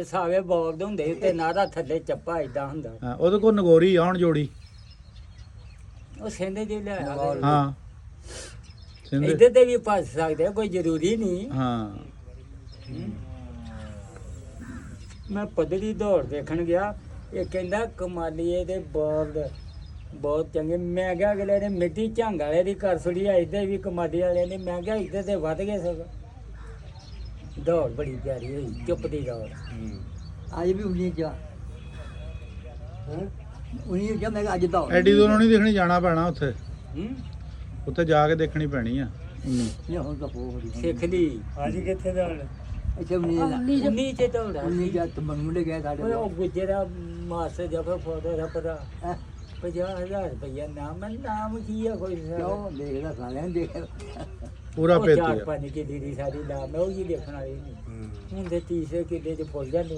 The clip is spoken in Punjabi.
ਸਾਵੇ ਬੋਲਦੇ ਹੁੰਦੇ ਤੇ ਨਾਰਾ ਥੱਲੇ ਚੱਪਾ ਇਦਾਂ ਹੁੰਦਾ। ਹਾਂ ਉਹਦੇ ਕੋਲ ਨਗੋਰੀ ਆ ਹੁਣ ਜੋੜੀ। ਉਹ ਸਿੰਦੇ ਜੀ ਲੈ ਹਾਂ ਸਿੰਦੇ ਇੱਧਰ ਤੇ ਵੀ ਭੱਜ ਸਕਦੇ ਆ, ਕੋਈ ਜ਼ਰੂਰੀ ਨਹੀਂ। ਹਾਂ ਮੈਂ ਪੱਧਰੀ ਦੌੜ ਦੇਖਣ ਗਿਆ, ਇਹ ਕਹਿੰਦਾ ਕਮਾਲੀਏ ਦੇ ਬੋਲ ਬਹੁਤ ਚੰਗੇ। ਮੈਂ ਕਿਹਾ ਅਗਲੇ ਨੇ ਮਿੱਟੀ ਝੰਗ ਵਾਲੇ ਦੀ ਕਰ ਸੁੜੀ ਆ, ਇੱਧਰ ਵੀ ਕਮਾਲੀ ਵਾਲੇ ਨੇ। ਮੈਂ ਕਿਹਾ ਇੱਧਰ ਤੇ ਵੱਧ ਗਏ ਸਗੋਂ। ਦੌੜ ਬੜੀ ਪਿਆਰੀ ਹੋਈ, ਚੁੱਪ ਦੀ ਦੌੜ। ਅੱਜ ਵੀ ਉਨੀ ਜਾ ਉਨੀ ਜਾ ਮੈਂ ਕਿਹਾ ਅੱਜ ਦੌੜ ਐਡੀ ਦੂਰੋਂ ਨਹੀਂ ਦੇਖਣੀ, ਜਾਣਾ ਪੈਣਾ ਉੱਥੇ। ਹੂੰ ਉੱਥੇ ਜਾ ਕੇ ਦੇਖਣੀ ਪੈਣੀ ਆ। ਨਹੀਂ ਹੁਣ ਤਾਂ ਬਹੁਤ ਸਿੱਖ ਲਈ। ਅੱਜ ਕਿੱਥੇ ਦੌੜ? ਇੱਥੇ ਉਨੀ ਉਨੀ ਚ ਦੌੜਾ ਉਨੀ ਜਾ ਮੁੰਡੇ ਗਏ ਸਾਡੇ ਓਏ ਉਹ ਗੁੱਜਰਾ ਮਾਸਟਰ ਜਫਰ ਫੋਟੋ ਦਾ ਪਤਾ ਹੈਂ? 50,000 ਰੁਪਇਆ ਨਾਮ ਕੀ ਆ ਕੋਈ ਕਿਉਂ ਦੇਖਦਾ ਸਾਲਿਆਂ ਨੇ ਦੇਖ ਪੂਰਾ ਉਹ ਪੇਤੀ ਚਾਰ ਆ। ਪੰਜ ਕਿੱਲੇ ਦੀ ਸਾਡੀ ਨਾਮ ਹੈ, ਉਹ ਹੀ ਦੇਖਣ ਵਾਲੀ ਨਹੀਂ। ਹੁਣ ਦੇ ਤੀਸਰੇ ਕਿੱਲੇ ਚ ਫੁੱਲ ਜਾਂਦੇ।